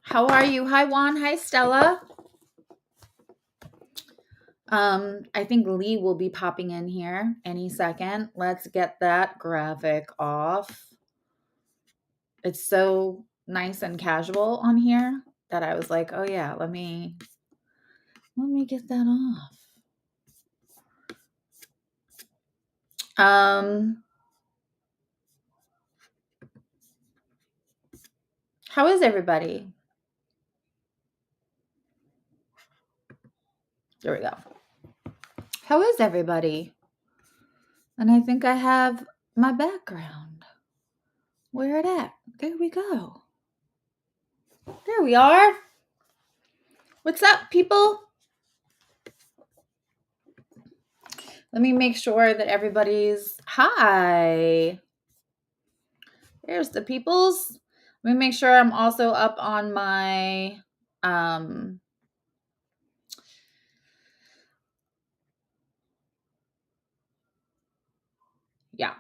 How are you? Hi, Juan. Hi, Stella. I think Lee will be popping in here any second. Let's get that graphic off. It's so nice and casual on here that I was like, oh yeah, let me get that off. How is everybody? There we go. How is everybody? And I think I have my background. Where it at? There we go. There we are. What's up, people? Let me make sure that everybody's hi. There's the peoples. Let me make sure I'm also up on my yeah.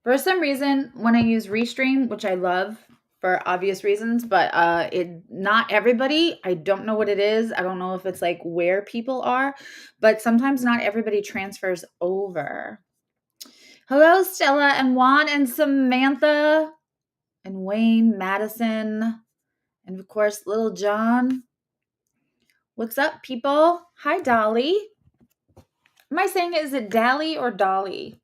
For some reason, when I use Restream, which I love for obvious reasons, but not everybody, I don't know what it is. I don't know if it's like where people are, but sometimes not everybody transfers over. Hello, Stella and Juan and Samantha and Wayne, Madison, and of course, Little John. What's up, people? Hi, Dolly. Am I saying is it Dally or Dolly?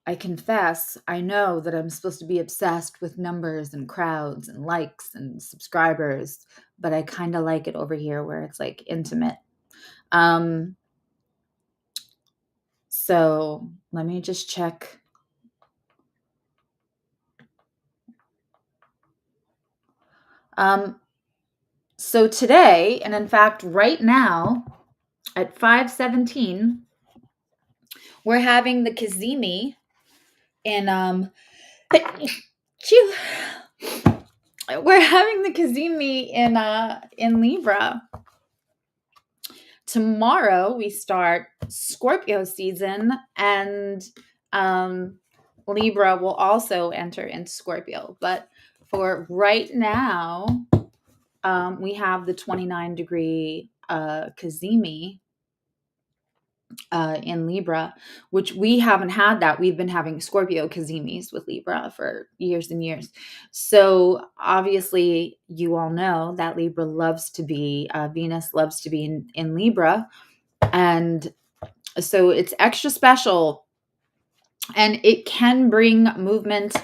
I confess, I know that I'm supposed to be obsessed with numbers and crowds and likes and subscribers, but I kind of like it over here where it's like intimate. So let me just check. So today, and in fact, right now at 5:17, we're having the Kazemi in we're having the Kazemi in Libra. Tomorrow we start Scorpio season, and Libra will also enter into Scorpio. But for right now, we have the 29-degree Kazemi in Libra, which we haven't had that. We've been having Scorpio Kazimis with Libra for years and years. So obviously you all know that Libra loves to be, Venus loves to be in Libra. And so it's extra special, and it can bring movement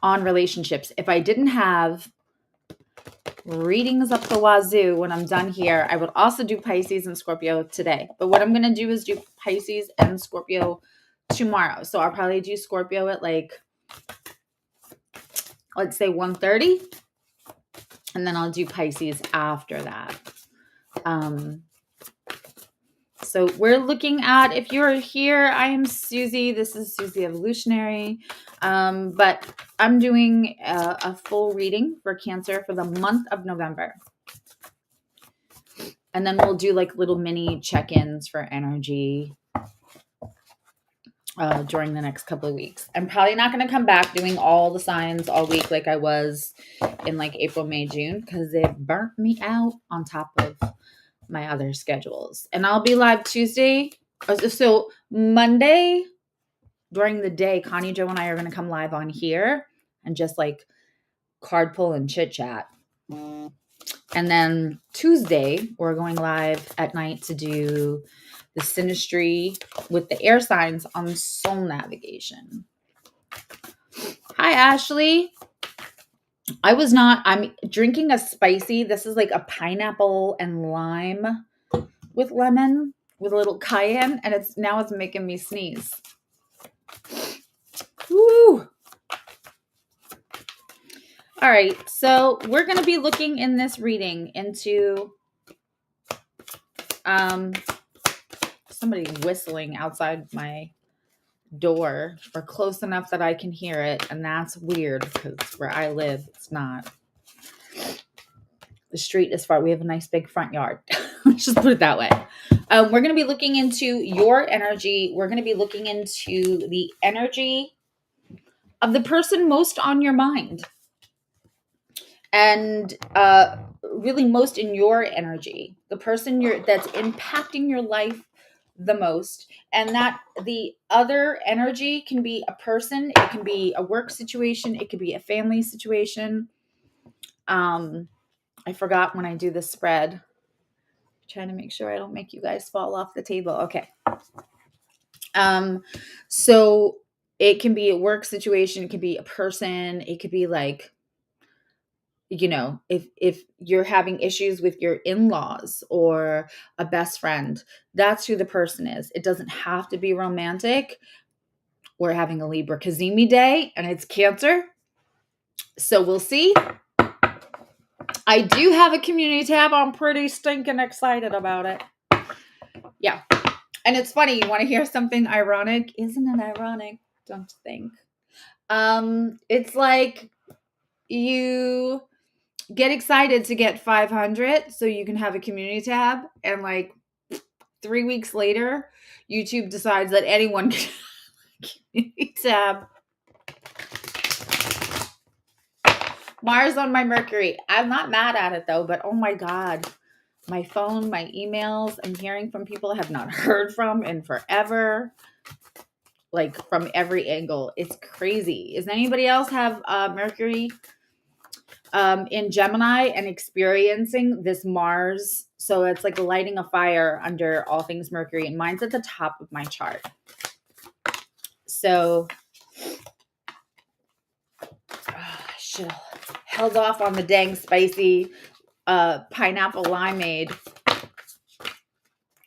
on relationships. If I didn't have readings up the wazoo when I'm done here, I would also do Pisces and Scorpio today. But what I'm going to do is do Pisces and Scorpio tomorrow. So I'll probably do Scorpio at like, let's say 1:30. And then I'll do Pisces after that. So we're looking at, if you're here, I am Suzzy. This is Suzzy Evolutionary. But I'm doing a full reading for Cancer for the month of November. And then we'll do like little mini check-ins for energy during the next couple of weeks. I'm probably not going to come back doing all the signs all week like I was in like April, May, June, because it burnt me out on top of my other schedules. And I'll be live Tuesday. So Monday during the day, Connie, Joe, and I are going to come live on here and just like card pull and chit chat. And then Tuesday, we're going live at night to do the synastry with the air signs on soul navigation. Hi, Ashley. I'm drinking a spicy, this is like a pineapple and lime with lemon with a little cayenne, and it's making me sneeze. Woo! All right, so we're going to be looking in this reading into somebody whistling outside my door, or close enough that I can hear it, and that's weird because where I live, it's not. The street is far. We have a nice big front yard. Let's just put it that way. We're going to be looking into your energy. We're going to be looking into the energy of the person most on your mind, and really most in your energy, the person that's impacting your life the most. And that the other energy can be a person, it can be a work situation, it could be a family situation. I forgot when I do the spread. Trying to make sure I don't make you guys fall off the table. Okay. So it can be a work situation, it could be a person, it could be like, if you're having issues with your in-laws or a best friend, that's who the person is. It doesn't have to be romantic. We're having a Libra Kazemi day and it's Cancer. So we'll see. I do have a community tab. I'm pretty stinking excited about it. Yeah. And it's funny. You want to hear something ironic? Isn't it ironic? Don't you think? It's like you get excited to get 500 so you can have a community tab, and like 3 weeks later, YouTube decides that anyone can have a community tab. Mars on my Mercury. I'm not mad at it though, but oh my God. My phone, my emails, I'm hearing from people I have not heard from in forever. Like from every angle. It's crazy. Does anybody else have Mercury in Gemini and experiencing this Mars? So it's like lighting a fire under all things Mercury, and mine's at the top of my chart. So I should have held off on the dang spicy pineapple limeade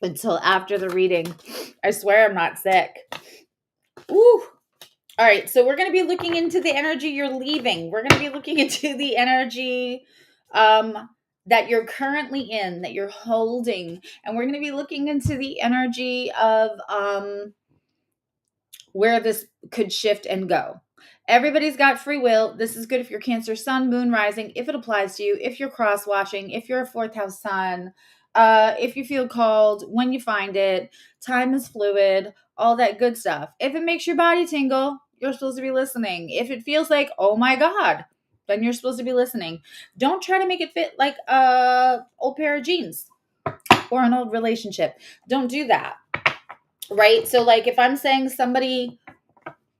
until after the reading. I swear I'm not sick. Ooh. All right, so we're going to be looking into the energy you're leaving. We're going to be looking into the energy that you're currently in, that you're holding. And we're going to be looking into the energy of where this could shift and go. Everybody's got free will. This is good if you're Cancer, Sun, Moon, Rising, if it applies to you, if you're cross-watching, if you're a fourth house Sun, if you feel called, when you find it, time is fluid, all that good stuff. If it makes your body tingle, you're supposed to be listening. If it feels like, oh my God, then you're supposed to be listening. Don't try to make it fit like a old pair of jeans or an old relationship. Don't do that. Right? So like if I'm saying somebody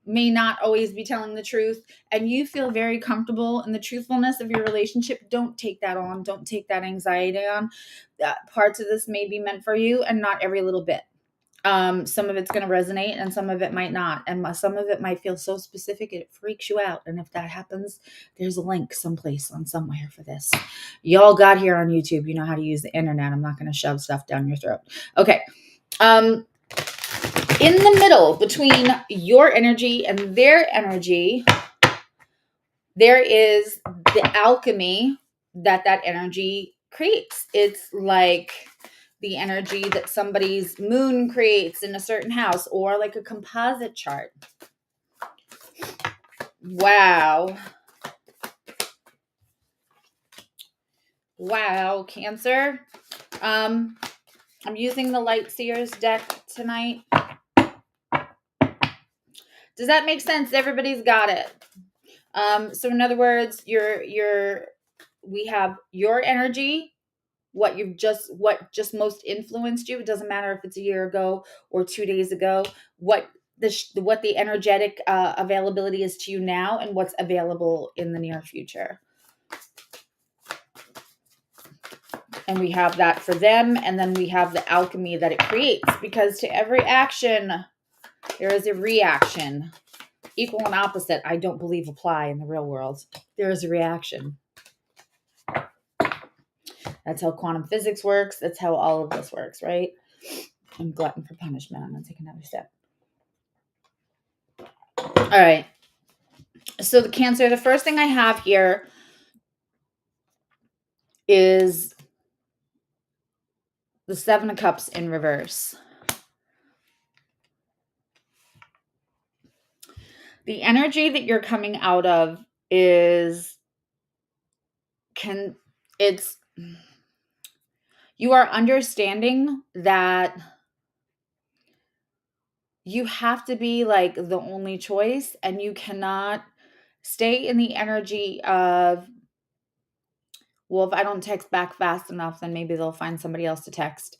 may not always be telling the truth and you feel very comfortable in the truthfulness of your relationship, don't take that on. Don't take that anxiety on. Parts of this may be meant for you and not every little bit. Some of it's going to resonate and some of it might not. And some of it might feel so specific it freaks you out. And if that happens, there's a link someplace on somewhere for this. Y'all got here on YouTube. You know how to use the internet. I'm not going to shove stuff down your throat. Okay. In the middle between your energy and their energy, there is the alchemy that energy creates. It's like the energy that somebody's moon creates in a certain house, or like a composite chart. Wow. Wow, Cancer. I'm using the Light Seers deck tonight. Does that make sense? Everybody's got it. So in other words, we have your energy, what just most influenced you. It doesn't matter if it's a year ago or 2 days ago, what the energetic availability is to you now and what's available in the near future. And we have that for them. And then we have the alchemy that it creates, because to every action, there is a reaction. Equal and opposite, I don't believe apply in the real world. There is a reaction. That's how quantum physics works. That's how all of this works, right? I'm glutton for punishment. I'm going to take another step. All right. So the Cancer, the first thing I have here is the Seven of Cups in reverse. The energy that you're coming out of you are understanding that you have to be like the only choice, and you cannot stay in the energy of, well, if I don't text back fast enough, then maybe they'll find somebody else to text.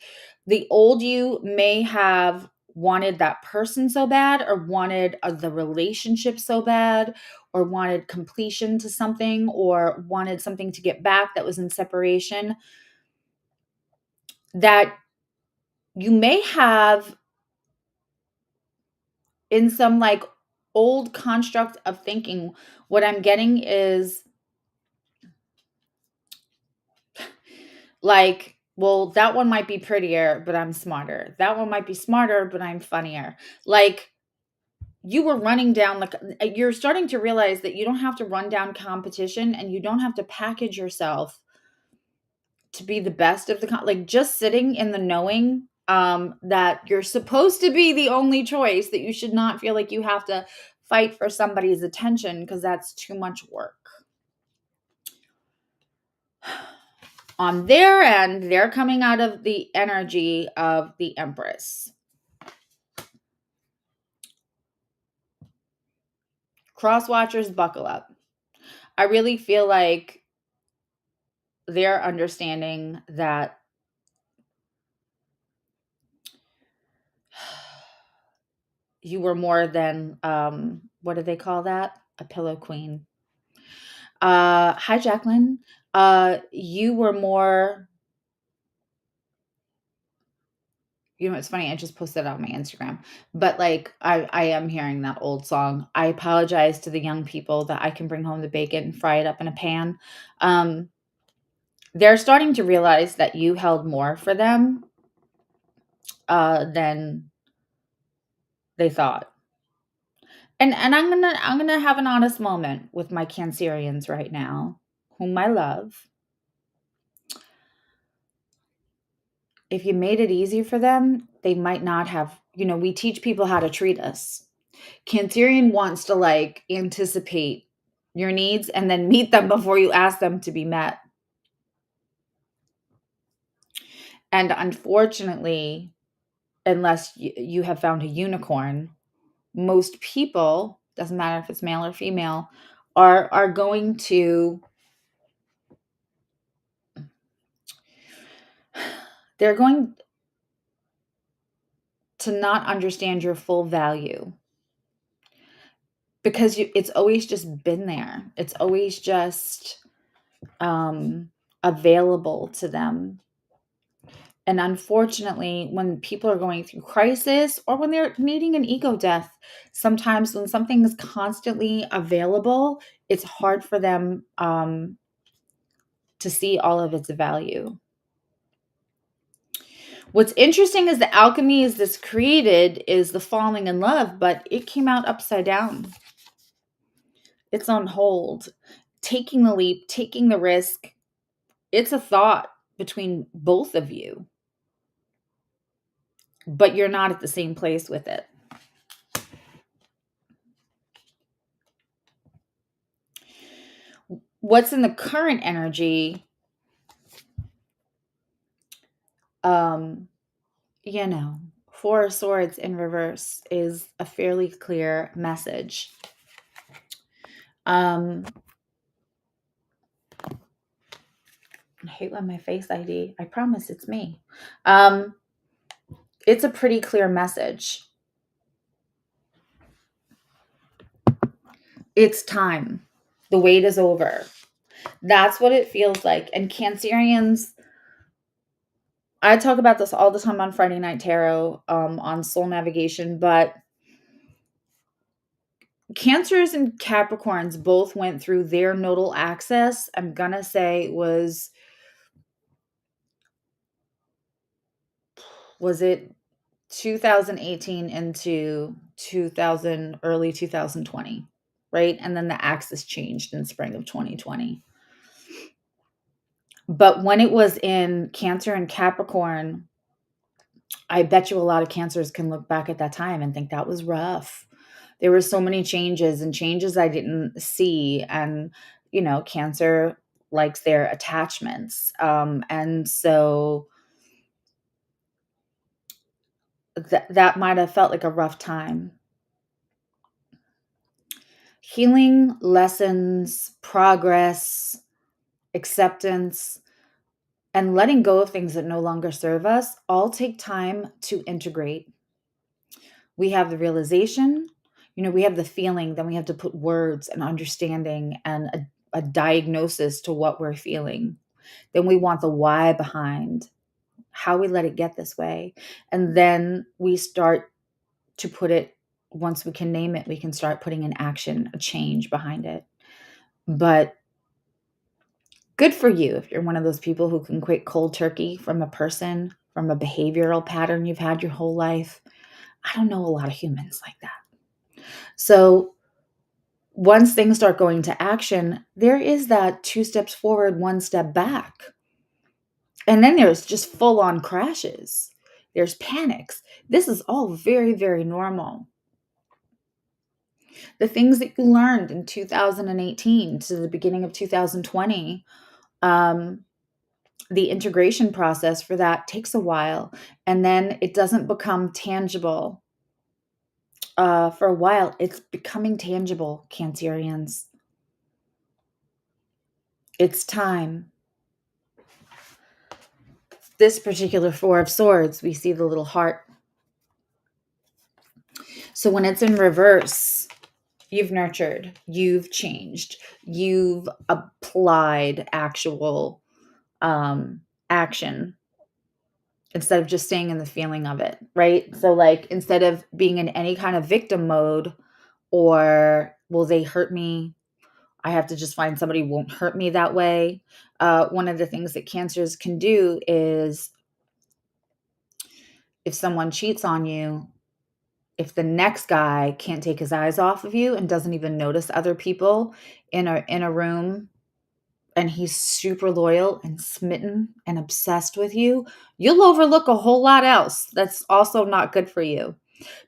The old you may have wanted that person so bad, or wanted the relationship so bad, or wanted completion to something, or wanted something to get back that was in separation, that you may have, in some like old construct of thinking, what I'm getting is like, well, that one might be prettier, but I'm smarter. That one might be smarter, but I'm funnier. Like, you were running down, like, you're starting to realize that you don't have to run down competition, and you don't have to package yourself to be the best of the like, just sitting in the knowing that you're supposed to be the only choice, that you should not feel like you have to fight for somebody's attention, because that's too much work. On their end, they're coming out of the energy of the Empress. Cross watchers, buckle up. I really feel like they're understanding that you were more than, what do they call that? A pillow queen. Hi, Jacqueline. You were more, it's funny. I just posted it on my Instagram, but like, I am hearing that old song. I apologize to the young people that I can bring home the bacon and fry it up in a pan. They're starting to realize that you held more for them than they thought. And I'm gonna have an honest moment with my Cancerians right now, whom I love. If you made it easy for them, they might not have, we teach people how to treat us. Cancerian wants to like anticipate your needs and then meet them before you ask them to be met. And unfortunately, unless you have found a unicorn, most people, doesn't matter if it's male or female, are going to, they're going to not understand your full value, because it's always just been there. It's always just available to them. And unfortunately, when people are going through crisis, or when they're needing an ego death, sometimes when something is constantly available, it's hard for them to see all of its value. What's interesting is the alchemy is this created is the falling in love, but it came out upside down. It's on hold. Taking the leap, taking the risk, it's a thought between both of you, but you're not at the same place with it. What's in the current energy, Four of Swords in reverse is a fairly clear message. I hate when my face ID, I promise it's me. It's a pretty clear message. It's time. The wait is over. That's what it feels like. And Cancerians, I talk about this all the time on Friday Night Tarot, on Soul Navigation, but Cancers and Capricorns both went through their nodal axis. I'm going to say was it 2018 into early 2020, right? And then the axis changed in spring of 2020. But when it was in Cancer and Capricorn, I bet you a lot of Cancers can look back at that time and think that was rough. There were so many changes I didn't see. And, Cancer likes their attachments. And so that might have felt like a rough time. Healing, lessons, progress, acceptance, and letting go of things that no longer serve us all take time to integrate. We have the realization, we have the feeling, then we have to put words and understanding and a diagnosis to what we're feeling. Then we want the why behind how we let it get this way. And then we start to put it, once we can name it, we can start putting an action, a change behind it. But good for you if you're one of those people who can quit cold turkey from a person, from a behavioral pattern you've had your whole life. I don't know a lot of humans like that. So once things start going to action, there is that 2 steps forward, 1 step back. And then there's just full on crashes. There's panics. This is all very, very normal. The things that you learned in 2018 to the beginning of 2020, the integration process for that takes a while. And then it doesn't become tangible. For a while, it's becoming tangible, Cancerians. It's time. This particular Four of Swords, we see the little heart. So when it's in reverse, you've nurtured, you've changed, you've applied actual action instead of just staying in the feeling of it, right? So like instead of being in any kind of victim mode or, will they hurt me? I have to just find somebody who won't hurt me that way. One of the things that Cancers can do is if someone cheats on you, if the next guy can't take his eyes off of you and doesn't even notice other people in a room, and he's super loyal and smitten and obsessed with you, you'll overlook a whole lot else that's also not good for you,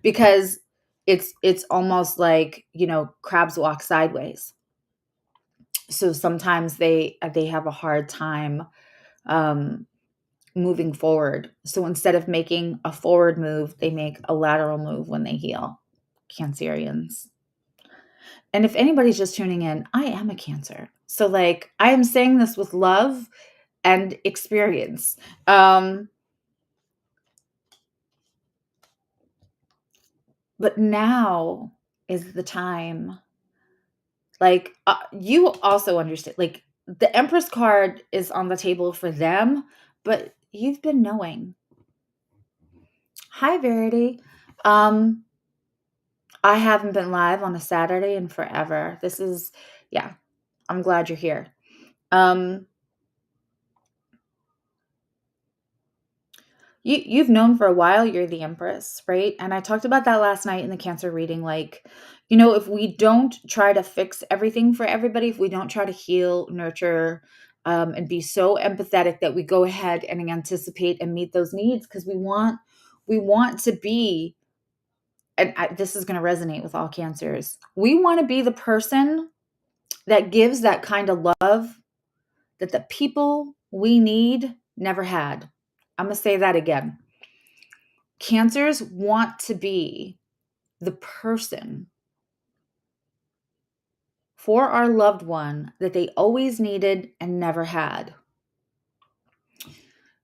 because it's almost like, crabs walk sideways. So sometimes they have a hard time moving forward. So instead of making a forward move, they make a lateral move when they heal. Cancerians. And if anybody's just tuning in, I am a Cancer. So like I am saying this with love and experience. But now is the time. Like you also understand, like the Empress card is on the table for them, but you've been knowing. Hi, Verity. I haven't been live on a Saturday in forever. This is, yeah, I'm glad you're here. You've known for a while you're the Empress, right? And I talked about that last night in the Cancer reading. Like, if we don't try to fix everything for everybody, if we don't try to heal, nurture, and be so empathetic that we go ahead and anticipate and meet those needs, because we want to be, and this is going to resonate with all Cancers. We want to be the person that gives that kind of love that the people we need never had. I'm going to say that again. Cancers want to be the person for our loved one that they always needed and never had.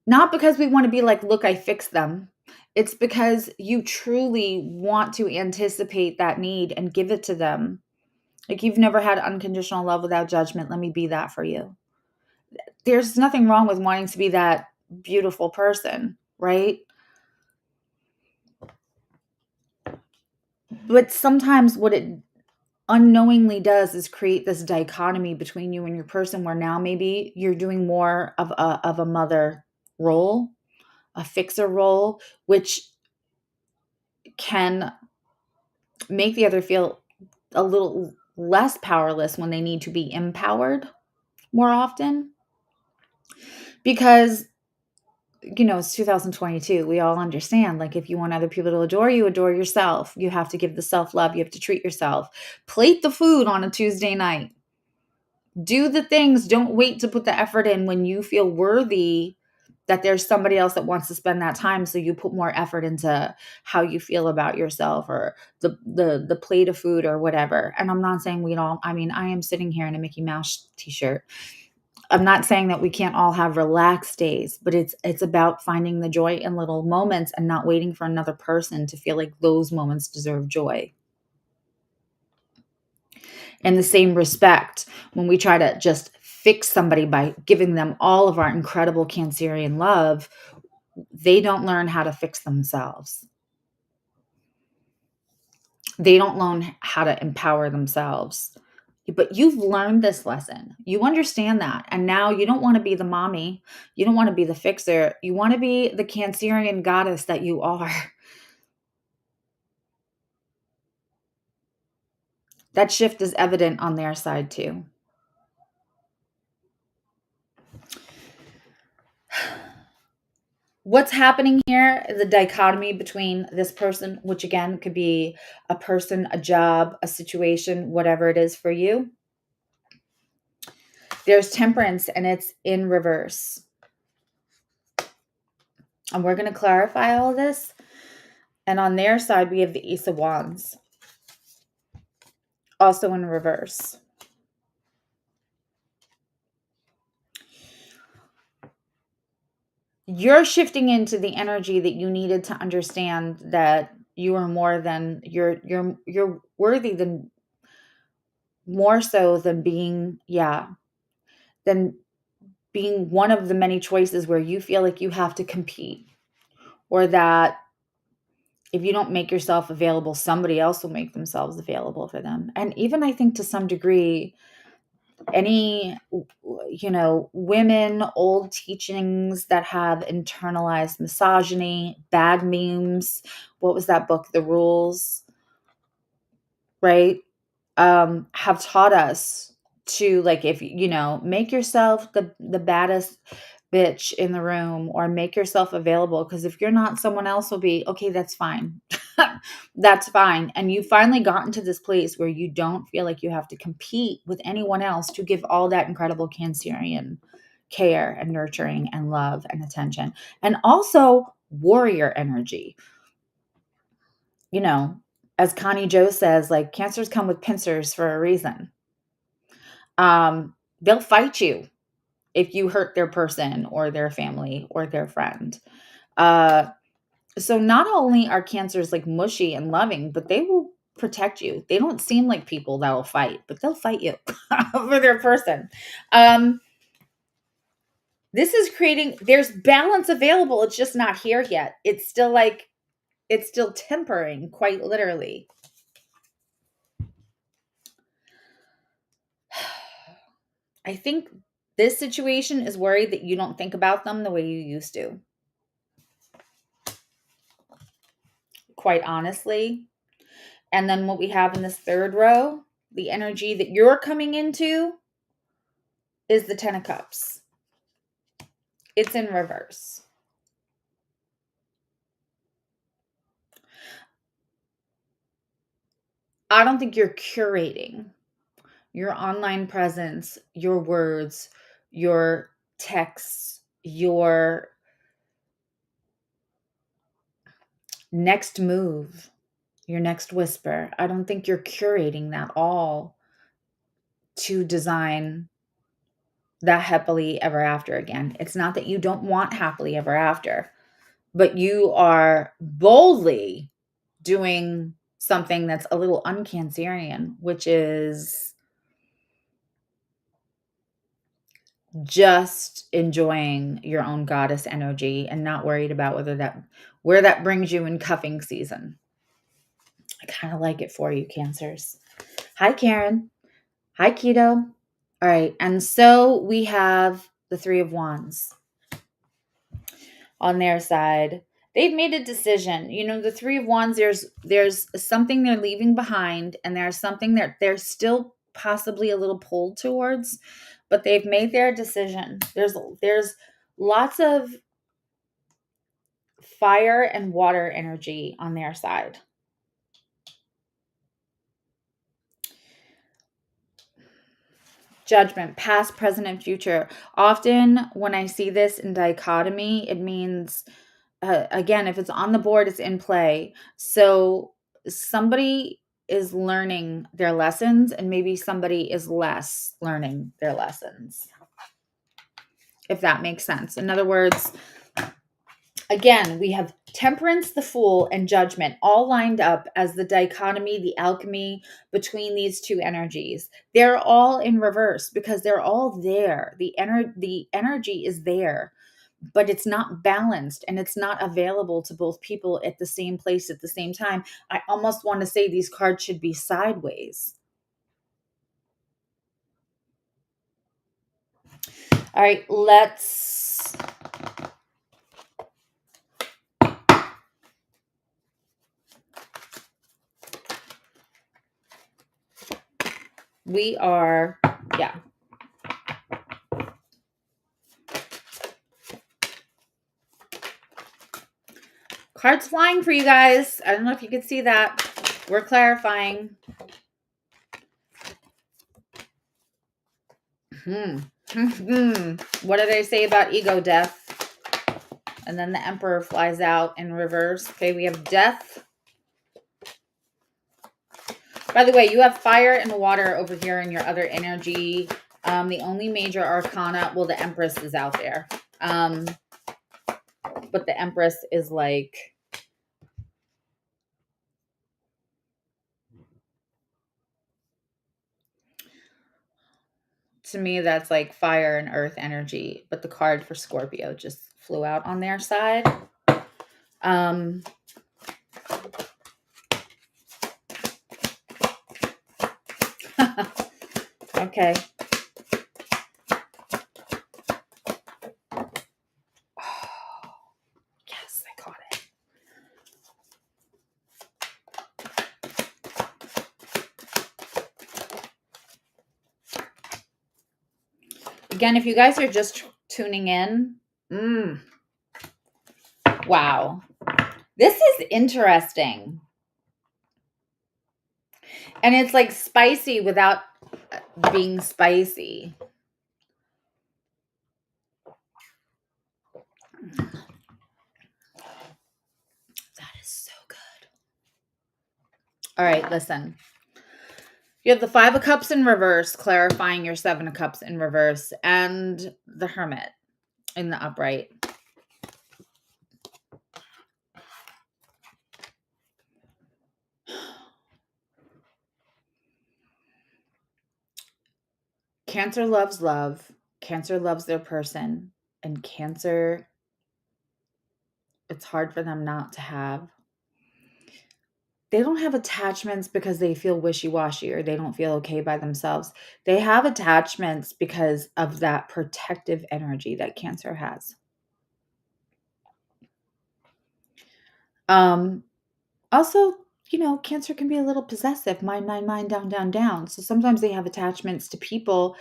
Not because we want to be like, look, I fixed them. It's because you truly want to anticipate that need and give it to them. Like, you've never had unconditional love without judgment. Let me be that for you. There's nothing wrong with wanting to be that beautiful person, right? But sometimes what it unknowingly does is create this dichotomy between you and your person, where now maybe you're doing more of a mother role, a fixer role, which can make the other feel a little less powerless when they need to be empowered more often. Because it's 2022. We all understand, like, if you want other people to adore you, adore yourself. You have to give the self-love. You have to treat yourself. Plate the food on a Tuesday night. Do the things. Don't wait to put the effort in when you feel worthy that there's somebody else that wants to spend that time, so you put more effort into how you feel about yourself, or the plate of food or whatever. And I'm not saying we don't. I mean, I am sitting here in a Mickey Mouse t-shirt. I'm not saying that we can't all have relaxed days, but it's about finding the joy in little moments and not waiting for another person to feel like those moments deserve joy. In the same respect, when we try to just fix somebody by giving them all of our incredible Cancerian love, they don't learn how to fix themselves. They don't learn how to empower themselves. But you've learned this lesson. You understand that. And now you don't want to be the mommy. You don't want to be the fixer. You want to be the Cancerian goddess that you are. That shift is evident on their side too. What's happening here is a dichotomy between this person, which again could be a person, a job, a situation, whatever it is for you. There's Temperance, and it's in reverse. And we're going to clarify all this. And on their side, we have the Ace of Wands, also in reverse. You're shifting into the energy that you needed to understand that you are more than you're worthy than more so than being than being one of the many choices where you feel like you have to compete, or that if you don't make yourself available, somebody else will make themselves available for them. And even I think to some degree, any women, old teachings that have internalized misogyny, bad memes, what was that book, The Rules, right, have taught us to, like, if make yourself the baddest bitch in the room, or make yourself available, because if you're not, someone else will be. Okay, that's fine. That's fine. And you finally gotten to this place where you don't feel like you have to compete with anyone else to give all that incredible Cancerian care and nurturing and love and attention, and also warrior energy. As Connie Joe says, like, Cancers come with pincers for a reason. They'll fight you if you hurt their person or their family or their friend. So not only are Cancers like mushy and loving, but they will protect you. They don't seem like people that will fight, but they'll fight you for their person. This is there's balance available. It's just not here yet. It's still tempering, quite literally. I think this situation is worried that you don't think about them the way you used to. Quite honestly. And then what we have in this third row, the energy that you're coming into, is the Ten of Cups. It's in reverse. I don't think you're curating your online presence, your words, your texts, your next move, your next whisper. I don't think you're curating that all to design that happily ever after again. It's not that you don't want happily ever after, but you are boldly doing something that's a little uncancerian, which is just enjoying your own goddess energy and not worried about where that brings you in cuffing season. I kind of like it for you, Cancers. Hi, Karen. Hi, Keto. All right. And so we have the Three of Wands on their side. They've made a decision. The Three of Wands, there's something they're leaving behind, and there's something that they're still possibly a little pulled towards, but they've made their decision. There's lots of fire and water energy on their side. Judgment, past, present, and future. Often when I see this in dichotomy, it means, again, if it's on the board, it's in play. So somebody is learning their lessons and maybe somebody is less learning their lessons, if that makes sense. In other words, again, we have temperance, the fool, and judgment all lined up as the dichotomy, the alchemy between these two energies. They're all in reverse because they're all there. The energy is there, but it's not balanced and it's not available to both people at the same place at the same time. I almost want to say these cards should be sideways. All right, we are, yeah. Cards flying for you guys. I don't know if you can see that. We're clarifying. What did I say about ego death? And then the Emperor flies out in reverse. Okay, we have death. By the way, you have fire and water over here in your other energy. The only major arcana, well, the Empress is out there. But the Empress is like, to me, that's like fire and earth energy. But the card for Scorpio just flew out on their side. Okay. Yes, I caught it. Again, if you guys are just tuning in, wow. This is interesting. And it's like spicy without being spicy. That is so good. All right, listen. You have the Five of Cups in reverse, clarifying your Seven of Cups in reverse, and the Hermit in the upright. Cancer loves love. Cancer loves their person. And Cancer, it's hard for them not to have. They don't have attachments because they feel wishy-washy or they don't feel okay by themselves. They have attachments because of that protective energy that Cancer has. Also, Cancer can be a little possessive, mind, down, down. So sometimes they have attachments to people,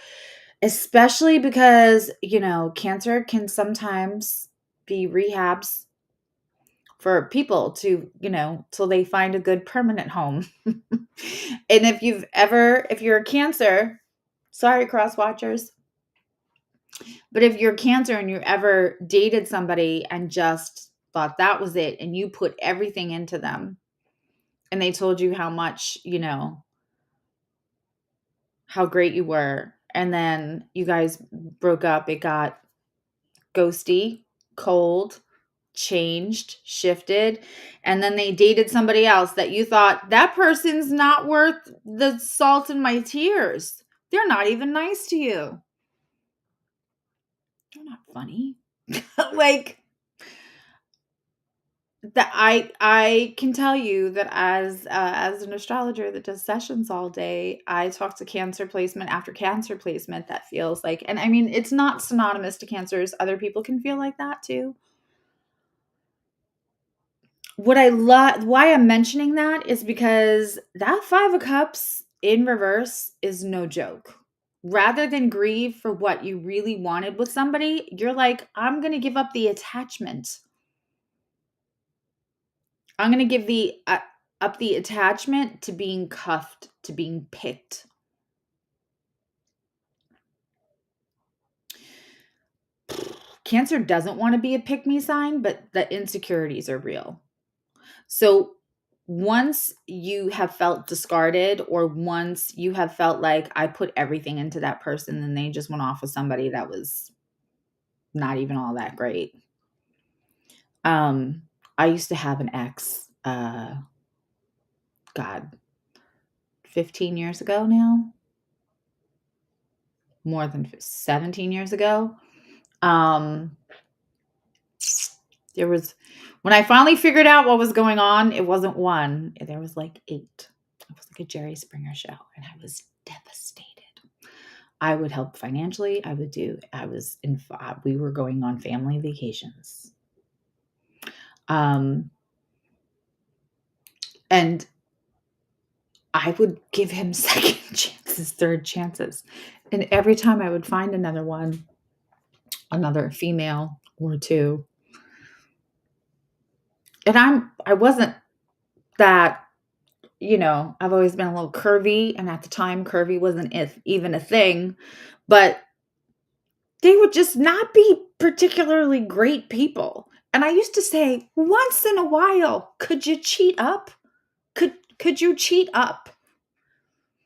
especially because, Cancer can sometimes be rehabs for people to, till they find a good permanent home. And if you're a Cancer, sorry, cross watchers, but if you're Cancer and you ever dated somebody and just thought that was it and you put everything into them and they told you how much, how great you were, and then you guys broke up, it got ghosty, cold, changed, shifted, and then they dated somebody else that you thought, that person's not worth the salt in my tears. They're not even nice to you. They're not funny. Like that, I can tell you that as an astrologer that does sessions all day, I talk to Cancer placement after Cancer placement that feels like, and I mean, it's not synonymous to Cancers. Other people can feel like that too. What I love, why I'm mentioning that is because that Five of Cups in reverse is no joke. Rather than grieve for what you really wanted with somebody, you're like, I'm going to give up the attachment. I'm going to give up the attachment to being cuffed, to being picked. Cancer doesn't want to be a pick-me sign, but the insecurities are real. So once you have felt discarded, or once you have felt like I put everything into that person and they just went off with somebody that was not even all that great. I used to have an ex, God, 15 years ago now, more than 17 years ago. There was, when I finally figured out what was going on, it wasn't one, there was like 8. It was like a Jerry Springer show, and I was devastated. I would help financially. We were going on family vacations. And I would give him second chances, third chances. And every time I would find another one, another female or 2. And I wasn't that, I've always been a little curvy. And at the time, curvy wasn't even a thing. But they would just not be particularly great people. And I used to say, once in a while, could you cheat up? Could you cheat up?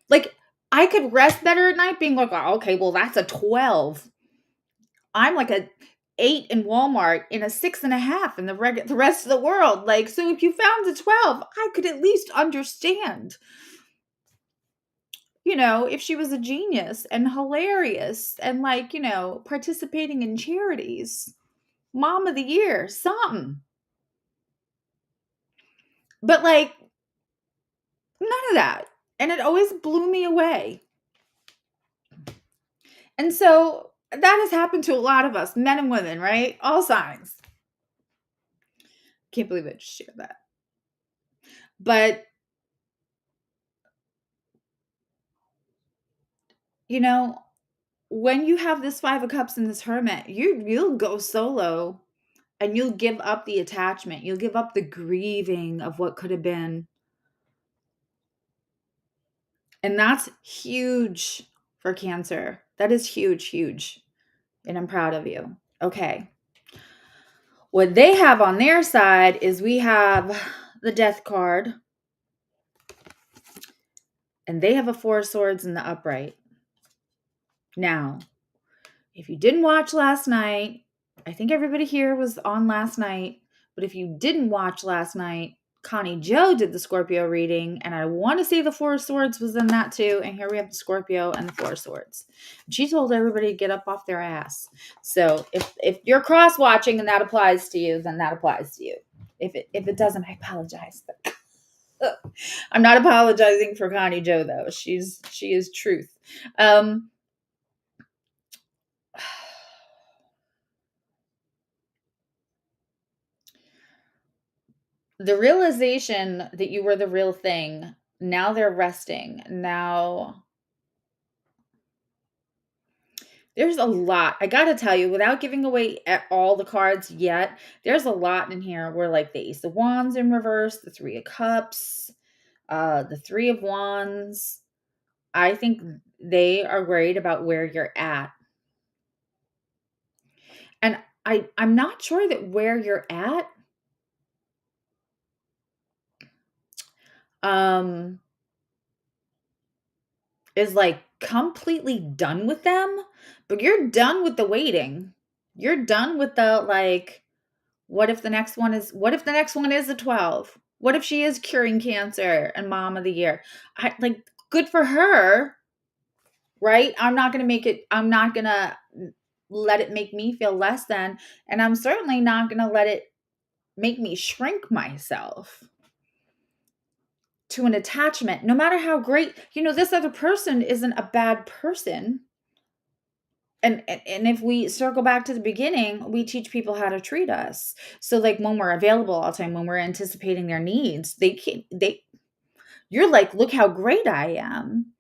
Like, I could rest better at night being like, oh, okay, well, that's a 12. I'm like a 8 in Walmart and a 6.5 in the rest of the world. Like, so if you found a 12, I could at least understand, if she was a genius and hilarious and like, participating in charities, mom of the year, something. But like, none of that. And it always blew me away. And so that has happened to a lot of us, men and women, right? All signs. Can't believe I just shared that. But, when you have this 5 of Cups and this Hermit, you'll go solo and you'll give up the attachment. You'll give up the grieving of what could have been. And that's huge for Cancer. That is huge, huge. And I'm proud of you. Okay. What they have on their side is we have the Death card. And they have a 4 of Swords in the upright. Now, if you didn't watch last night, I think everybody here was on last night. But if you didn't watch last night, Connie Joe did the Scorpio reading. And I want to say the 4 of Swords was in that too. And here we have the Scorpio and the 4 of Swords. She told everybody to get up off their ass. So if you're cross-watching and that applies to you, then that applies to you. If it doesn't, I apologize. I'm not apologizing for Connie Joe though. She is truth. The realization that you were the real thing, now they're resting. Now there's a lot. I got to tell you, without giving away all the cards yet, there's a lot in here where like the Ace of Wands in reverse, the 3 of Cups, the 3 of Wands. I think they are worried about where you're at. And I'm not sure that where you're at is like completely done with them, but you're done with the waiting. You're done with the like, what if the next one is a 12? What if she is curing cancer and mom of the year? I like, good for her, right? I'm not going to let it make me feel less than, and I'm certainly not going to let it make me shrink myself to an attachment, no matter how great, this other person isn't a bad person. And if we circle back to the beginning, we teach people how to treat us. So like when we're available all the time, when we're anticipating their needs, you're like, look how great I am.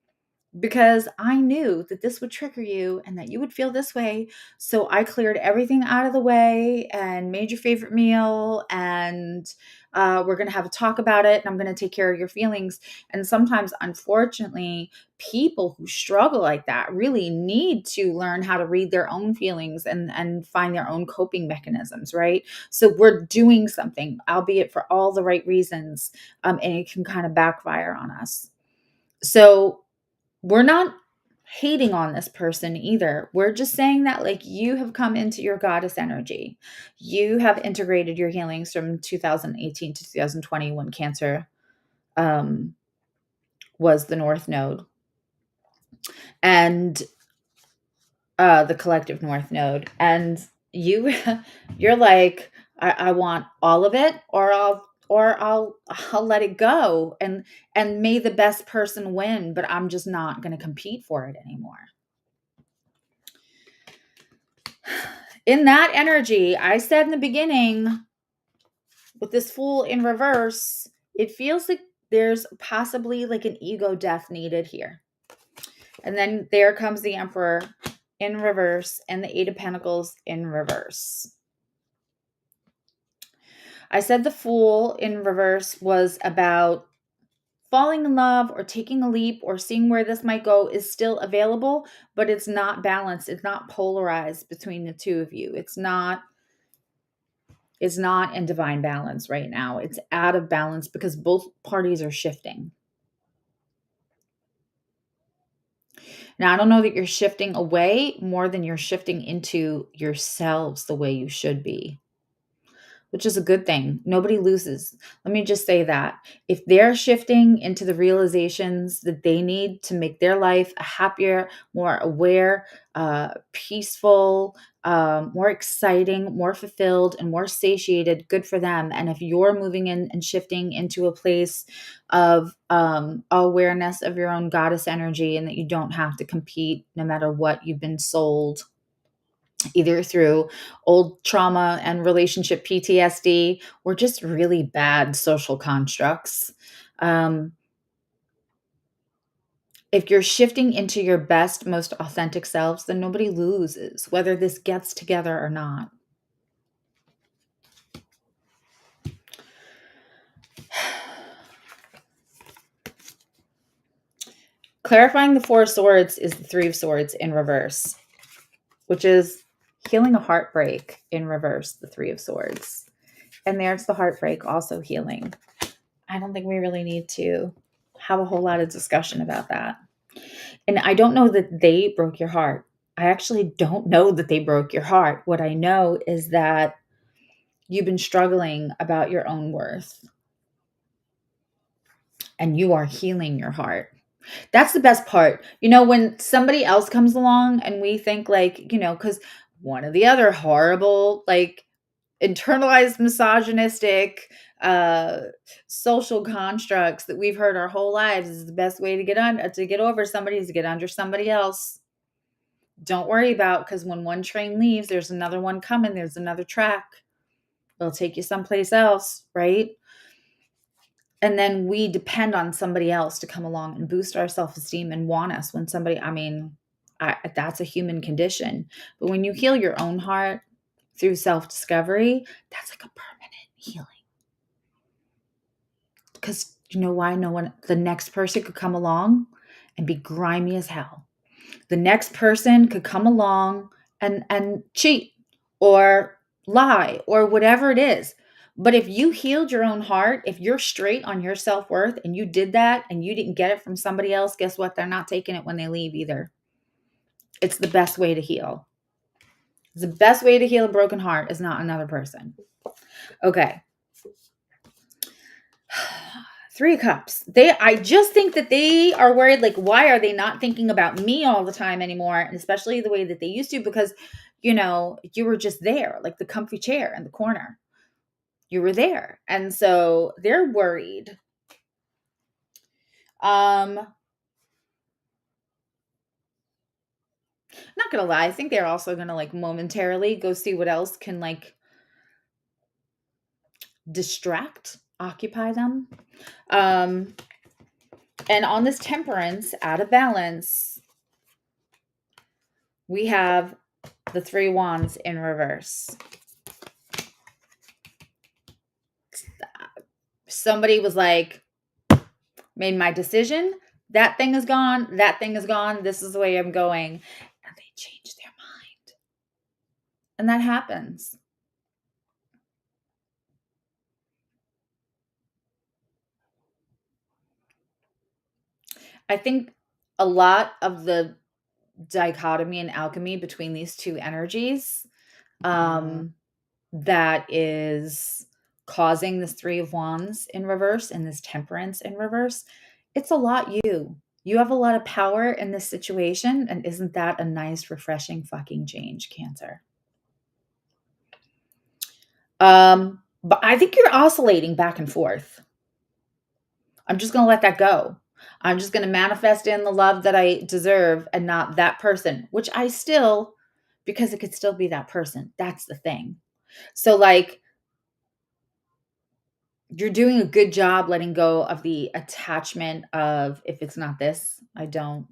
because I knew that this would trigger you and that you would feel this way. So I cleared everything out of the way and made your favorite meal. And we're going to have a talk about it. And I'm going to take care of your feelings. And sometimes, unfortunately, people who struggle like that really need to learn how to read their own feelings and find their own coping mechanisms, right? So we're doing something, albeit for all the right reasons, and it can kind of backfire on us. So we're not hating on this person either. We're just saying that, like, you have come into your goddess energy. You have integrated your healings from 2018 to 2020 when Cancer was the North Node and the collective North Node. And you're like, I want all of it, or I'll let it go, and may the best person win, but I'm just not going to compete for it anymore. In that energy, I said in the beginning, with this Fool in reverse, it feels like there's possibly like an ego death needed here. And then there comes the Emperor in reverse and the Eight of Pentacles in reverse. I said the Fool in reverse was about falling in love or taking a leap or seeing where this might go is still available, but it's not balanced. It's not polarized between the two of you. It's not in divine balance right now. It's out of balance because both parties are shifting. Now, I don't know that you're shifting away more than you're shifting into yourselves the way you should be, which is a good thing. Nobody loses. Let me just say that. If they're shifting into the realizations that they need to make their life a happier, more aware, peaceful, more exciting, more fulfilled, and more satiated, good for them. And if you're moving in and shifting into a place of awareness of your own goddess energy and that you don't have to compete no matter what you've been sold, either through old trauma and relationship PTSD or just really bad social constructs. If you're shifting into your best, most authentic selves, then nobody loses, whether this gets together or not. Clarifying the Four of Swords is the Three of Swords in reverse, which is healing a heartbreak in reverse, the Three of Swords. And there's the heartbreak also healing. I don't think we really need to have a whole lot of discussion about that. And I don't know that they broke your heart. I actually don't know that they broke your heart. What I know is that you've been struggling about your own worth and you are healing your heart. That's the best part. You know, when somebody else comes along and we think like, you know, because one of the other horrible, like, internalized misogynistic social constructs that we've heard our whole lives is the best way to get over somebody is to get under somebody else. Don't worry about, because when one train leaves, there's another one coming. There's another track. They'll take you someplace else, right? And then we depend on somebody else to come along and boost our self-esteem and want us when somebody, that's a human condition. But when you heal your own heart through self-discovery, that's like a permanent healing. Because you know why? The next person could come along and be grimy as hell. The next person could come along and cheat or lie or whatever it is. But if you healed your own heart, if you're straight on your self-worth and you did that and you didn't get it from somebody else, guess what? They're not taking it when they leave either. It's the best way to heal. The best way to heal a broken heart is not another person. Okay. Three of Cups. I just think that they are worried, like, why are they not thinking about me all the time anymore? And especially the way that they used to, because, you know, you were just there, like the comfy chair in the corner. You were there. And so they're worried. Not gonna lie, I think they're also gonna like momentarily go see what else can like occupy them. And on this temperance, out of balance, we have the 3 wands in reverse. Somebody was like, made my decision. That thing is gone. That thing is gone. This is the way I'm going. And they changed their mind. And that happens. I think a lot of the dichotomy and alchemy between these two energies that is causing this 3 of wands in reverse and this temperance in reverse, it's a lot you have a lot of power in this situation. And isn't that a nice, refreshing fucking change, Cancer? But I think you're oscillating back and forth. I'm just going to let that go. I'm just going to manifest in the love that I deserve and not that person, which I still, because it could still be that person. That's the thing. So like, you're doing a good job letting go of the attachment of, if it's not this, I don't,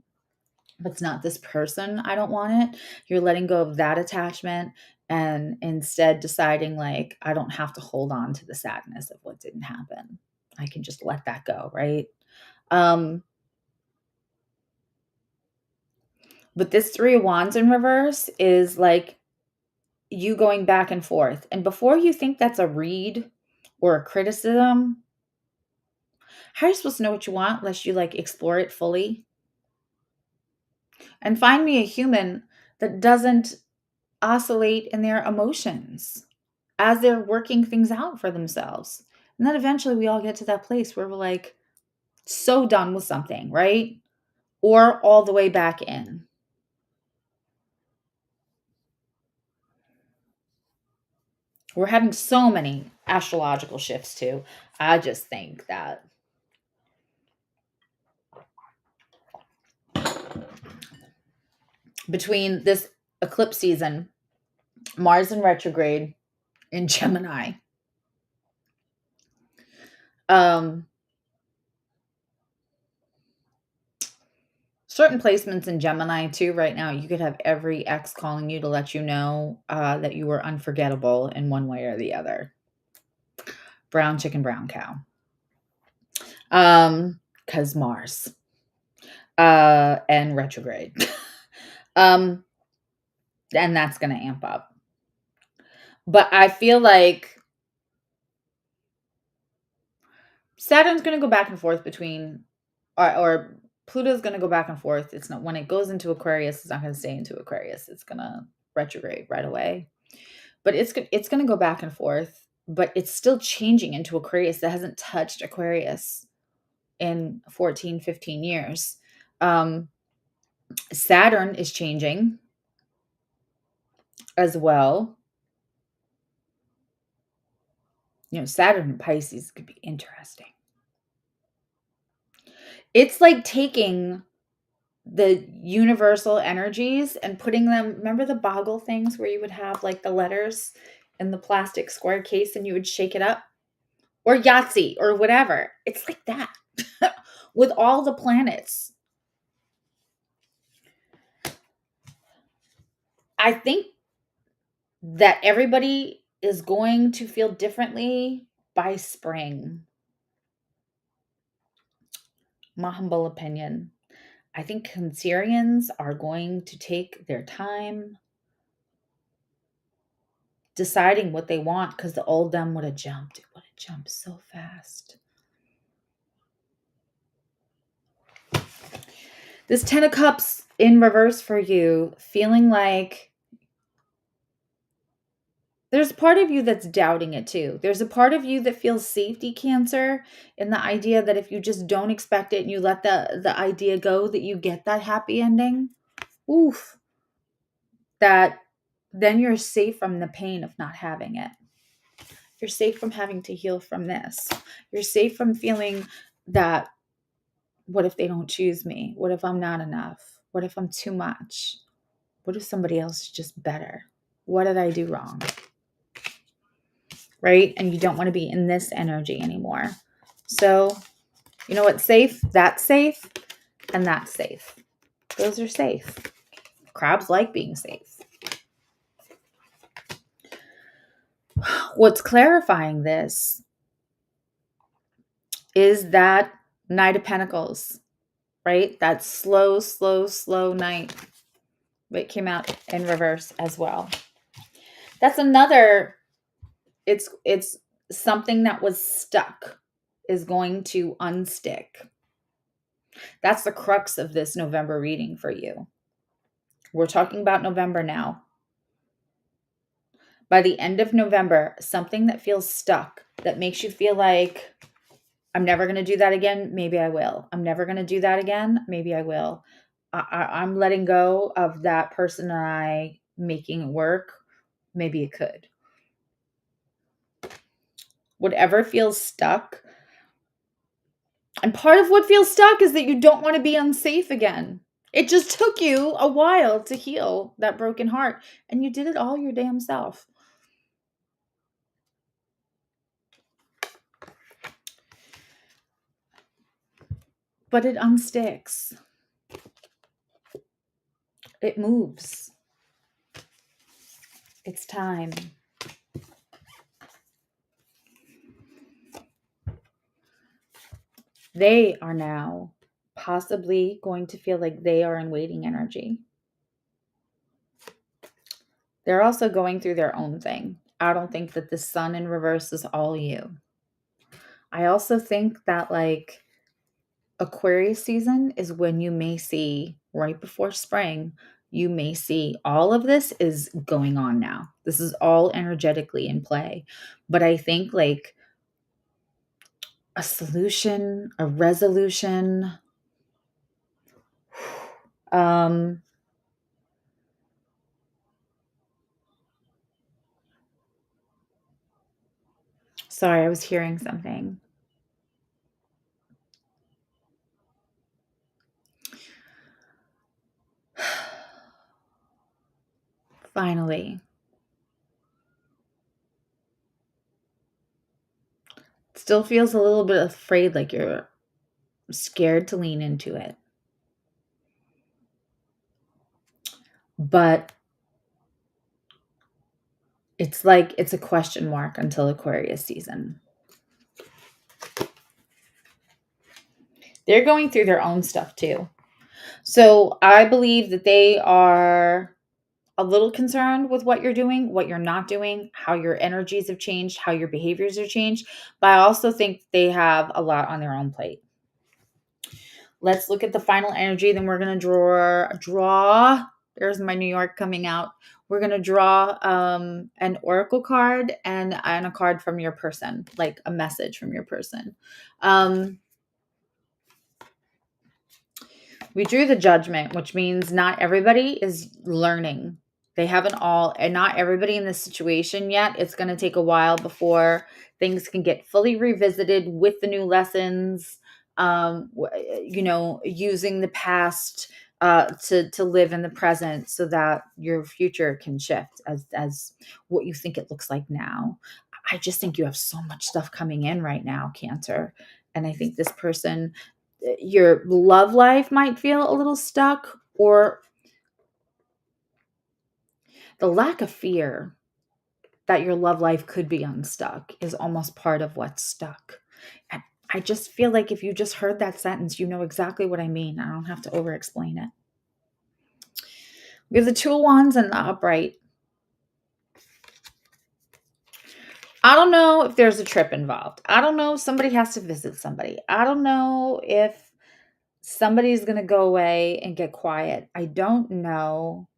if it's not this person, I don't want it. You're letting go of that attachment and instead deciding like, I don't have to hold on to the sadness of what didn't happen. I can just let that go, right? But this 3 of wands in reverse is like you going back and forth. And before you think that's a read or a criticism, how are you supposed to know what you want unless you like explore it fully? And find me a human that doesn't oscillate in their emotions as they're working things out for themselves. And then eventually we all get to that place where we're like so done with something, right? Or all the way back in. We're having so many astrological shifts too. I just think that between this eclipse season, Mars in retrograde in Gemini, certain placements in Gemini too right now, you could have every ex calling you to let you know that you were unforgettable in one way or the other. Brown chicken, brown cow. Because Mars and retrograde. And that's going to amp up. But I feel like Saturn's going to go back and forth between, or Pluto's going to go back and forth. It's not, when it goes into Aquarius, it's not going to stay into Aquarius. It's going to retrograde right away. But it's going to go back and forth, but it's still changing into Aquarius that hasn't touched Aquarius in 14, 15 years. Saturn is changing as well. You know, Saturn and Pisces could be interesting. It's like taking the universal energies and putting them, remember the boggle things where you would have like the letters in the plastic square case and you would shake it up? Or Yahtzee or whatever. It's like that with all the planets. I think that everybody is going to feel differently by spring. My humble opinion. I think Cancerians are going to take their time deciding what they want because the old them would have jumped. It would have jumped so fast. This 10 of Cups in reverse for you, feeling like there's a part of you that's doubting it too. There's a part of you that feels safety, Cancer, in the idea that if you just don't expect it and you let the idea go, that you get that happy ending. Oof. That then you're safe from the pain of not having it. You're safe from having to heal from this. You're safe from feeling that, what if they don't choose me? What if I'm not enough? What if I'm too much? What if somebody else is just better? What did I do wrong? Right? And you don't want to be in this energy anymore. So You know what's safe? That's safe, and that's safe. Those are safe. Crabs like being safe. What's clarifying this is that Knight of Pentacles, right? That slow, slow, slow knight. It came out in reverse as well. That's another, it's something that was stuck is going to unstick. That's the crux of this November reading for you. We're talking about November now. By the end of November, something that feels stuck, that makes you feel like, I'm never going to do that again. Maybe I will. I'm never going to do that again. Maybe I will. I'm letting go of that person and I making it work. Maybe it could. Whatever feels stuck. And part of what feels stuck is that you don't want to be unsafe again. It just took you a while to heal that broken heart. And you did it all your damn self. But it unsticks. It moves. It's time. They are now possibly going to feel like they are in waiting energy. They're also going through their own thing. I don't think that the sun in reverse is all you. I also think that like Aquarius season is when you may see, right before spring, you may see all of this is going on now. This is all energetically in play. But I think like a solution, a resolution, sorry, I was hearing something. Finally. Still feels a little bit afraid, like you're scared to lean into it. But it's like it's a question mark until Aquarius season. They're going through their own stuff too. So I believe that they are a little concerned with what you're doing, what you're not doing, how your energies have changed, how your behaviors have changed. But I also think they have a lot on their own plate. Let's look at the final energy. Then we're going to draw. There's my New York coming out. We're going to draw an oracle card and a card from your person, like a message from your person. We drew the Judgment, which means not everybody is learning. They haven't all, and not everybody in this situation yet. It's going to take a while before things can get fully revisited with the new lessons, using the past to live in the present so that your future can shift as what you think it looks like now. I just think you have so much stuff coming in right now, Cancer. And I think this person, your love life might feel a little stuck, or the lack of fear that your love life could be unstuck is almost part of what's stuck. And I just feel like if you just heard that sentence, you know exactly what I mean. I don't have to over explain it. We have the Two of Wands and the upright. I don't know if there's a trip involved. I don't know if somebody has to visit somebody. I don't know if somebody's going to go away and get quiet. I don't know.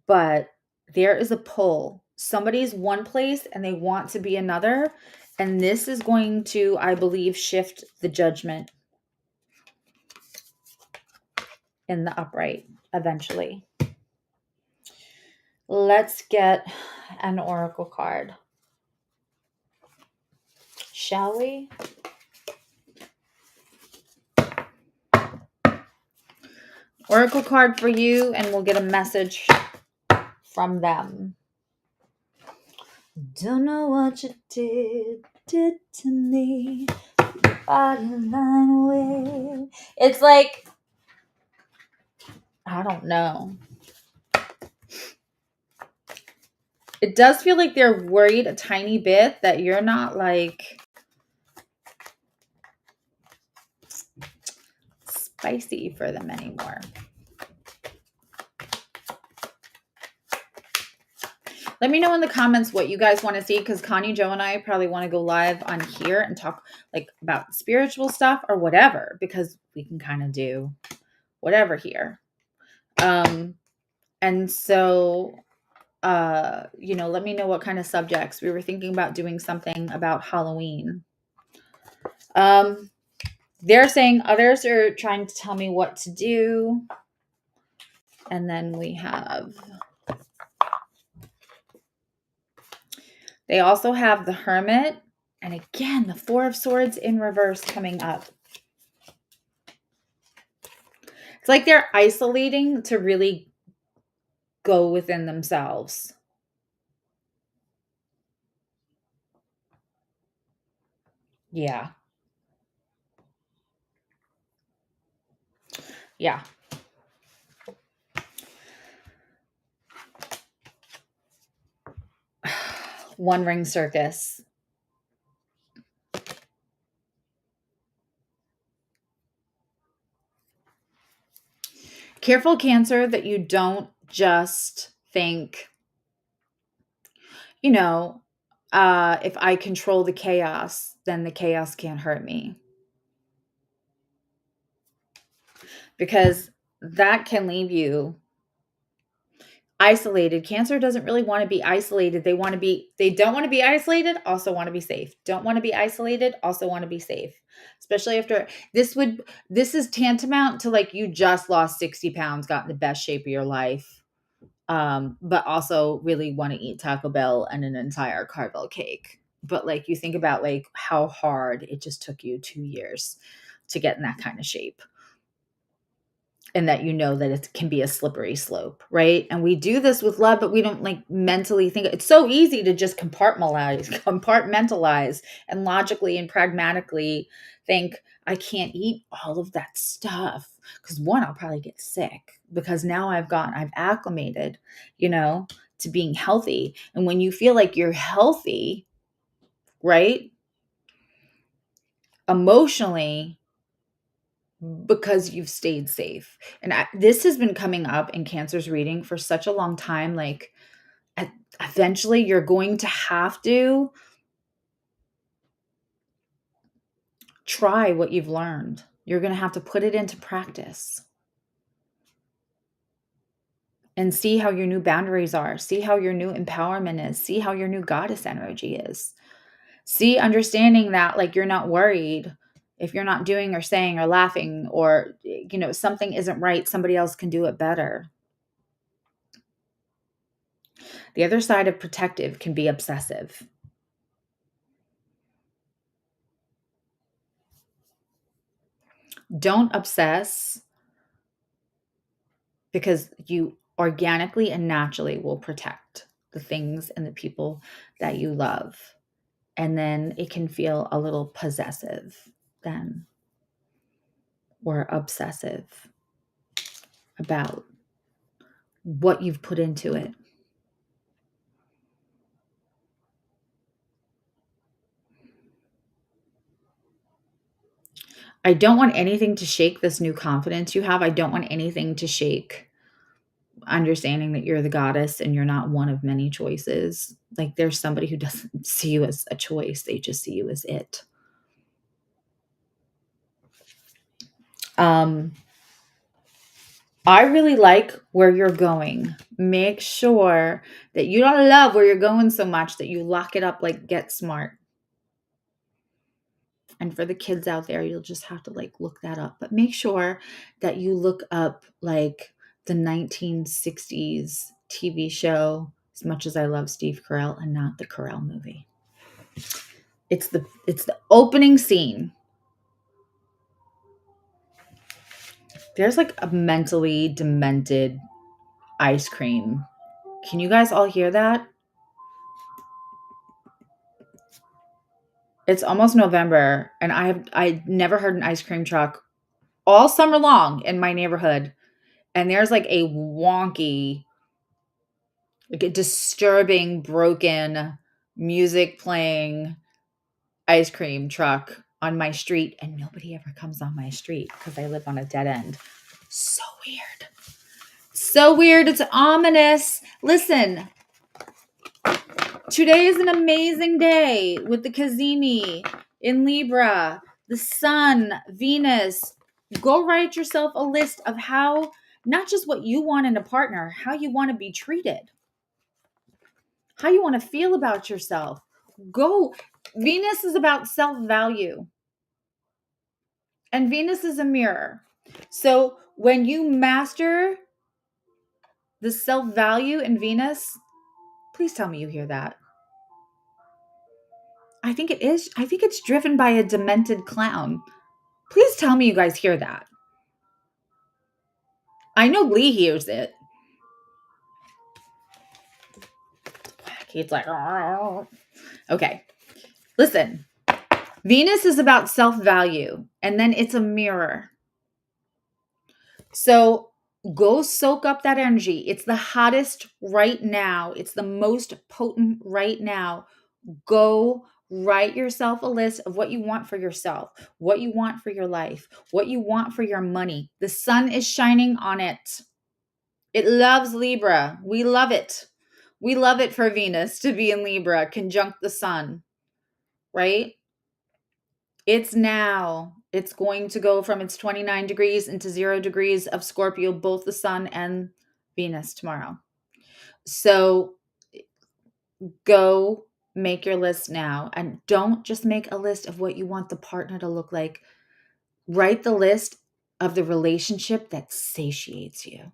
But there is a pull. Somebody's one place and they want to be another. And this is going to, I believe, shift the Judgment in the upright eventually. Let's get an oracle card. Shall we? Oracle card for you, and we'll get a message from them. Don't know what you did to me. fine way. It's like, I don't know. It does feel like they're worried a tiny bit that you're not like spicy for them anymore. Let me know in the comments what you guys want to see, because Connie, Joe, and I probably want to go live on here and talk like about spiritual stuff or whatever, because we can kind of do whatever here. And so, let me know what kind of subjects. We were thinking about doing something about Halloween. They're saying others are trying to tell me what to do. And then we have, they also have the Hermit. And again, the Four of Swords in reverse coming up. It's like they're isolating to really go within themselves. Yeah. Yeah. One ring circus. Careful, Cancer, that you don't just think, if I control the chaos, then the chaos can't hurt me. Because that can leave you isolated. Cancer doesn't really want to be isolated. They don't want to be isolated, also want to be safe. Don't want to be isolated, also want to be safe. Especially after this is tantamount to like you just lost 60 pounds, got in the best shape of your life. But also really want to eat Taco Bell and an entire Carvel cake. But like you think about like how hard it just took you 2 years to get in that kind of shape. And that that it can be a slippery slope, right? And we do this with love, but we don't like mentally think. It's so easy to just compartmentalize and logically and pragmatically think, I can't eat all of that stuff because one, I'll probably get sick because now I've acclimated, to being healthy. And when you feel like you're healthy, right? Emotionally, because you've stayed safe. And this has been coming up in Cancer's reading for such a long time. Like, eventually you're going to have to try what you've learned. You're going to have to put it into practice and see how your new boundaries are. See how your new empowerment is. See how your new goddess energy is. See, understanding that like you're not worried if you're not doing or saying or laughing or, something isn't right, somebody else can do it better. The other side of protective can be obsessive. Don't obsess, because you organically and naturally will protect the things and the people that you love. And then it can feel a little possessive then, or obsessive about what you've put into it. I don't want anything to shake this new confidence you have. I don't want anything to shake understanding that you're the goddess and you're not one of many choices. Like there's somebody who doesn't see you as a choice. They just see you as it. I really like where you're going. Make sure that you don't love where you're going so much that you lock it up like Get Smart. And for the kids out there, you'll just have to like look that up. But make sure that you look up like the 1960s TV show, as much as I love Steve Carell, and not the Carell movie. It's the opening scene. There's like a mentally demented ice cream. Can you guys all hear that? It's almost November, and I never heard an ice cream truck all summer long in my neighborhood. And there's like a wonky, like a disturbing, broken music playing ice cream truck on my street, and nobody ever comes on my street because I live on a dead end. So weird. So weird. It's ominous. Listen, today is an amazing day with the Cazimi in Libra, the Sun, Venus. Go write yourself a list of how, not just what you want in a partner, how you want to be treated, how you want to feel about yourself. Go. Venus is about self-value, and Venus is a mirror. So when you master the self-value in Venus, please tell me you hear that. I think it is. I think it's driven by a demented clown. Please tell me you guys hear that. I know Lee hears it. He's like, oh. Okay. Listen, Venus is about self-value, and then it's a mirror. So go soak up that energy. It's the hottest right now. It's the most potent right now. Go write yourself a list of what you want for yourself, what you want for your life, what you want for your money. The sun is shining on it. It loves Libra. We love it. We love it for Venus to be in Libra, conjunct the sun, right? It's now. It's going to go from its 29 degrees into 0 degrees of Scorpio, both the sun and Venus tomorrow. So go make your list now, and don't just make a list of what you want the partner to look like. Write the list of the relationship that satiates you.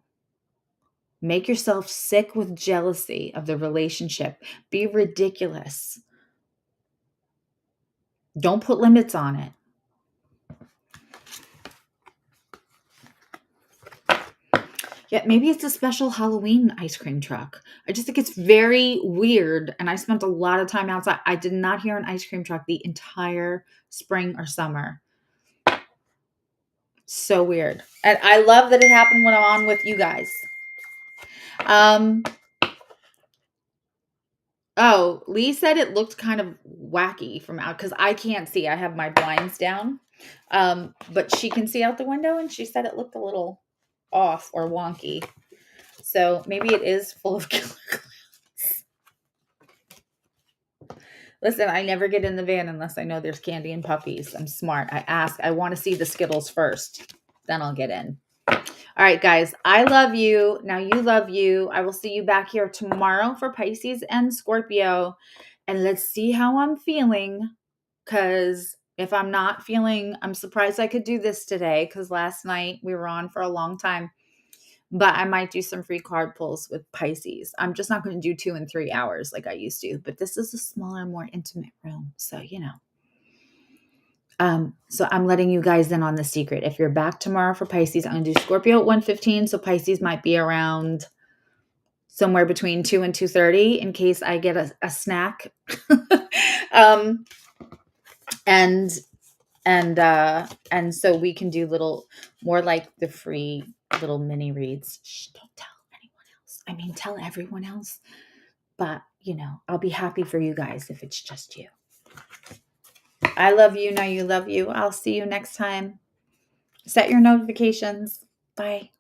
Make yourself sick with jealousy of the relationship. Be ridiculous. Don't put limits on it. Yeah, maybe it's a special Halloween ice cream truck. I just think it's very weird. And I spent a lot of time outside. I did not hear an ice cream truck the entire spring or summer. So weird. And I love that it happened when I'm on with you guys. Oh, Lee said it looked kind of wacky from out because I can't see. I have my blinds down. But she can see out the window, and she said it looked a little off or wonky. So maybe it is full of killer clowns. Listen, I never get in the van unless I know there's candy and puppies. I'm smart. I ask. I want to see the Skittles first. Then I'll get in. All right, guys, I love you. Now you love you. I will see you back here tomorrow for Pisces and Scorpio. And let's see how I'm feeling. Because if I'm not feeling, I'm surprised I could do this today because last night we were on for a long time. But I might do some free card pulls with Pisces. I'm just not going to do 2 and 3 hours like I used to. But this is a smaller, more intimate room. So, you know. So I'm letting you guys in on the secret. If you're back tomorrow for Pisces, I'm going to do Scorpio at 1:15. So Pisces might be around somewhere between 2 and 2:30 in case I get a snack. And so we can do little more like the free little mini reads. Shh, don't tell anyone else. I mean, tell everyone else. But, you know, I'll be happy for you guys if it's just you. I love you. Now you love you. I'll see you next time. Set your notifications. Bye.